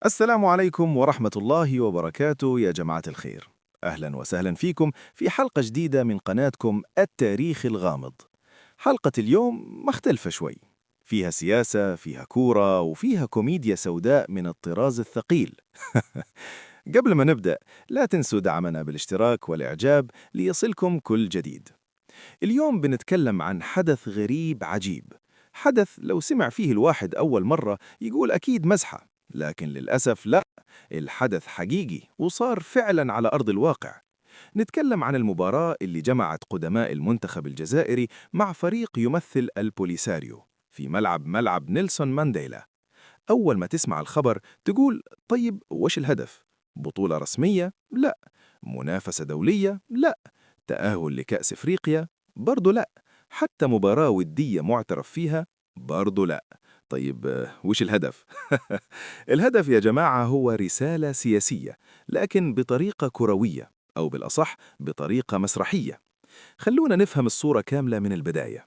السلام عليكم ورحمة الله وبركاته يا جماعة الخير. أهلا وسهلا فيكم في حلقة جديدة من قناتكم التاريخ الغامض. حلقة اليوم مختلفة شوي، فيها سياسة، فيها كورة، وفيها كوميديا سوداء من الطراز الثقيل. قبل ما نبدأ، لا تنسوا دعمنا بالاشتراك والإعجاب ليصلكم كل جديد. اليوم بنتكلم عن حدث غريب عجيب، حدث لو سمع فيه الواحد أول مرة يقول أكيد مزحة، لكن للأسف لا، الحدث حقيقي وصار فعلا على أرض الواقع. نتكلم عن المباراة اللي جمعت قدماء المنتخب الجزائري مع فريق يمثل البوليساريو في ملعب نيلسون مانديلا. أول ما تسمع الخبر تقول طيب وش الهدف؟ بطولة رسمية؟ لا. منافسة دولية؟ لا. تأهل لكأس إفريقيا؟ برضو لا. حتى مباراة ودية معترف فيها؟ برضو لا. طيب وش الهدف؟ الهدف يا جماعة هو رسالة سياسية، لكن بطريقة كروية، أو بالأصح بطريقة مسرحية. خلونا نفهم الصورة كاملة من البداية.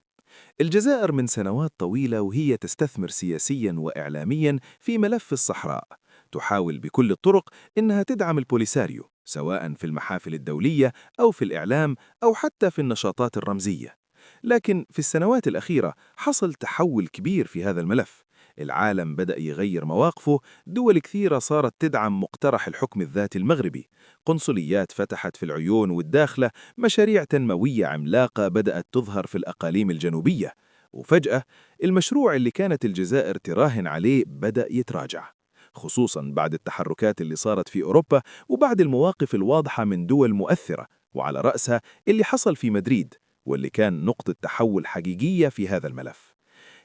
الجزائر من سنوات طويلة وهي تستثمر سياسياً وإعلامياً في ملف الصحراء، تحاول بكل الطرق إنها تدعم البوليساريو، سواء في المحافل الدولية أو في الإعلام أو حتى في النشاطات الرمزية. لكن في السنوات الأخيرة حصل تحول كبير في هذا الملف. العالم بدأ يغير مواقفه، دول كثيرة صارت تدعم مقترح الحكم الذاتي المغربي، قنصليات فتحت في العيون والداخلة، مشاريع تنموية عملاقة بدأت تظهر في الأقاليم الجنوبية. وفجأة المشروع اللي كانت الجزائر تراهن عليه بدأ يتراجع، خصوصا بعد التحركات اللي صارت في أوروبا وبعد المواقف الواضحة من دول مؤثرة، وعلى رأسها اللي حصل في مدريد، واللي كان نقطة تحول حقيقية في هذا الملف.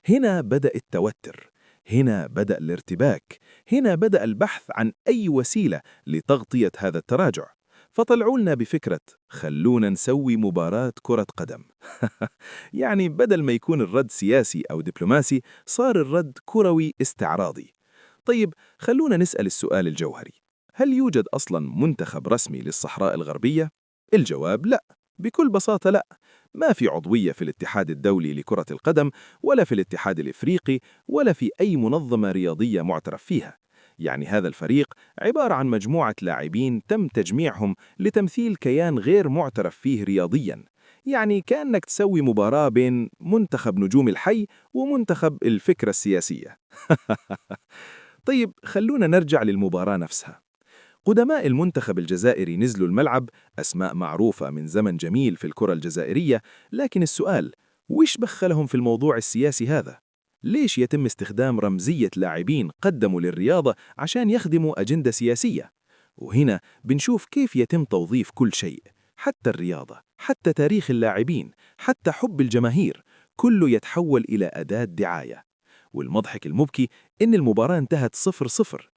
هنا بدأ التوتر، هنا بدأ الارتباك، هنا بدأ البحث عن أي وسيلة لتغطية هذا التراجع. فطلعوا لنا بفكرة خلونا نسوي مباراة كرة قدم. يعني بدل ما يكون الرد سياسي أو دبلوماسي، صار الرد كروي استعراضي. طيب خلونا نسأل السؤال الجوهري: هل يوجد أصلاً منتخب رسمي للصحراء الغربية؟ الجواب لا، بكل بساطة لا. ما في عضوية في الاتحاد الدولي لكرة القدم، ولا في الاتحاد الإفريقي، ولا في أي منظمة رياضية معترف فيها. يعني هذا الفريق عبارة عن مجموعة لاعبين تم تجميعهم لتمثيل كيان غير معترف فيه رياضياً. يعني كأنك تسوي مباراة بين منتخب نجوم الحي ومنتخب الفكرة السياسية. طيب خلونا نرجع للمباراة نفسها. قدماء المنتخب الجزائري نزلوا الملعب، أسماء معروفة من زمن جميل في الكرة الجزائرية، لكن السؤال: وش بخلهم في الموضوع السياسي هذا؟ ليش يتم استخدام رمزية لاعبين قدموا للرياضة عشان يخدموا أجندة سياسية؟ وهنا بنشوف كيف يتم توظيف كل شيء، حتى الرياضة، حتى تاريخ اللاعبين، حتى حب الجماهير، كله يتحول إلى أداة دعاية. والمضحك المبكي إن المباراة انتهت 0-0.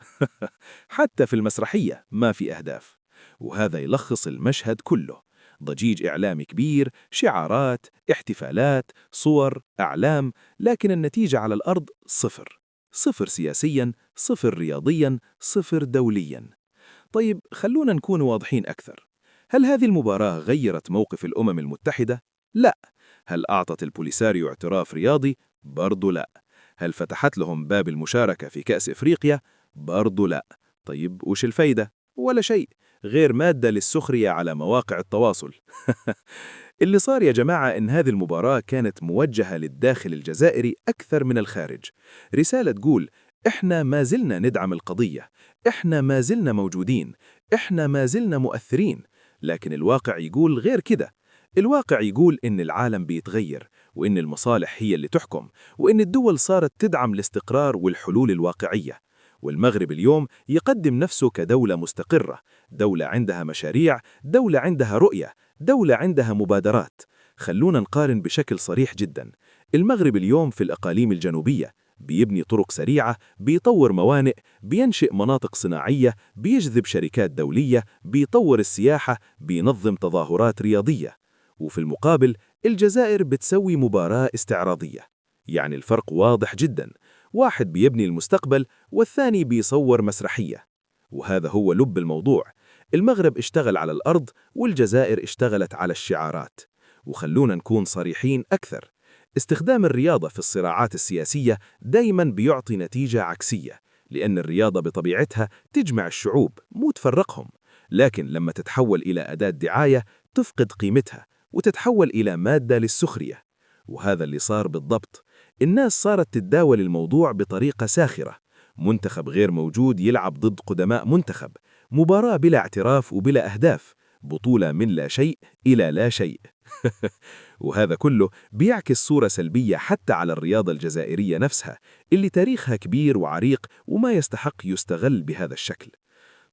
حتى في المسرحية ما في أهداف. وهذا يلخص المشهد كله: ضجيج إعلامي كبير، شعارات، احتفالات، صور، أعلام، لكن النتيجة على الأرض صفر. صفر سياسياً، صفر رياضياً، صفر دولياً. طيب خلونا نكون واضحين أكثر. هل هذه المباراة غيرت موقف الأمم المتحدة؟ لا. هل أعطت البوليساريو اعتراف رياضي؟ برضو لا. هل فتحت لهم باب المشاركة في كأس إفريقيا؟ برضو لا. طيب وش الفايدة؟ ولا شيء، غير مادة للسخرية على مواقع التواصل. اللي صار يا جماعة إن هذه المباراة كانت موجهة للداخل الجزائري أكثر من الخارج. رسالة تقول: إحنا ما زلنا ندعم القضية، إحنا ما زلنا موجودين، إحنا ما زلنا مؤثرين. لكن الواقع يقول غير كده. الواقع يقول إن العالم بيتغير، وإن المصالح هي اللي تحكم، وإن الدول صارت تدعم الاستقرار والحلول الواقعية. والمغرب اليوم يقدم نفسه كدولة مستقرة، دولة عندها مشاريع، دولة عندها رؤية، دولة عندها مبادرات. خلونا نقارن بشكل صريح جدا. المغرب اليوم في الأقاليم الجنوبية بيبني طرق سريعة، بيطور موانئ، بينشئ مناطق صناعية، بيجذب شركات دولية، بيطور السياحة، بينظم تظاهرات رياضية. وفي المقابل الجزائر بتسوي مباراة استعراضية. يعني الفرق واضح جدا، واحد بيبني المستقبل والثاني بيصور مسرحية. وهذا هو لب الموضوع: المغرب اشتغل على الأرض، والجزائر اشتغلت على الشعارات. وخلونا نكون صريحين أكثر: استخدام الرياضة في الصراعات السياسية دايما بيعطي نتيجة عكسية، لأن الرياضة بطبيعتها تجمع الشعوب مو تفرقهم، لكن لما تتحول إلى أداة دعاية تفقد قيمتها وتتحول إلى مادة للسخرية. وهذا اللي صار بالضبط. الناس صارت تتداول الموضوع بطريقة ساخرة، منتخب غير موجود يلعب ضد قدماء منتخب، مباراة بلا اعتراف وبلا أهداف، بطولة من لا شيء إلى لا شيء. وهذا كله بيعكس صورة سلبية حتى على الرياضة الجزائرية نفسها، اللي تاريخها كبير وعريق وما يستحق يستغل بهذا الشكل.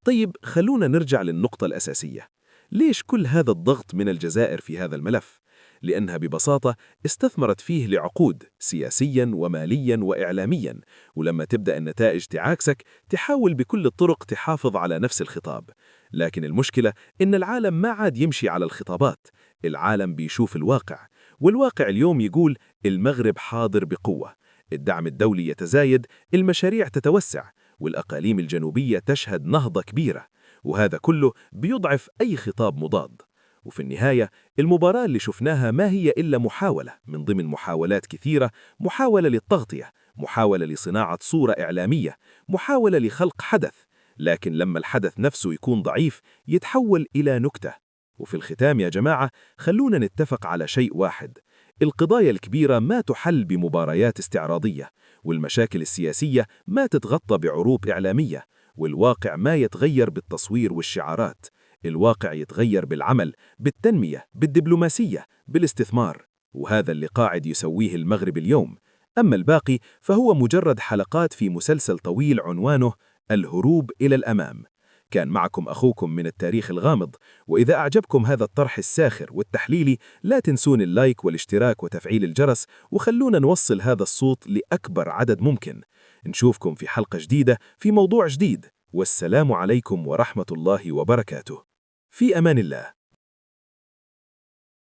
طيب خلونا نرجع للنقطة الأساسية. ليش كل هذا الضغط من الجزائر في هذا الملف؟ لأنها ببساطة استثمرت فيه لعقود سياسياً ومالياً وإعلامياً، ولما تبدأ النتائج تعاكسك تحاول بكل الطرق تحافظ على نفس الخطاب. لكن المشكلة إن العالم ما عاد يمشي على الخطابات، العالم بيشوف الواقع، والواقع اليوم يقول المغرب حاضر بقوة، الدعم الدولي يتزايد، المشاريع تتوسع، والأقاليم الجنوبية تشهد نهضة كبيرة، وهذا كله بيضعف أي خطاب مضاد. وفي النهاية المباراة اللي شفناها ما هي إلا محاولة من ضمن محاولات كثيرة، محاولة للتغطية، محاولة لصناعة صورة إعلامية، محاولة لخلق حدث، لكن لما الحدث نفسه يكون ضعيف يتحول إلى نكتة. وفي الختام يا جماعة خلونا نتفق على شيء واحد: القضايا الكبيرة ما تحل بمباريات استعراضية، والمشاكل السياسية ما تتغطى بعروض إعلامية، والواقع ما يتغير بالتصوير والشعارات، الواقع يتغير بالعمل، بالتنمية، بالدبلوماسية، بالاستثمار. وهذا اللي قاعد يسويه المغرب اليوم. أما الباقي فهو مجرد حلقات في مسلسل طويل عنوانه الهروب إلى الأمام. كان معكم أخوكم من التاريخ الغامض، وإذا أعجبكم هذا الطرح الساخر والتحليلي لا تنسون اللايك والاشتراك وتفعيل الجرس، وخلونا نوصل هذا الصوت لأكبر عدد ممكن. نشوفكم في حلقة جديدة في موضوع جديد، والسلام عليكم ورحمة الله وبركاته. في أمان الله.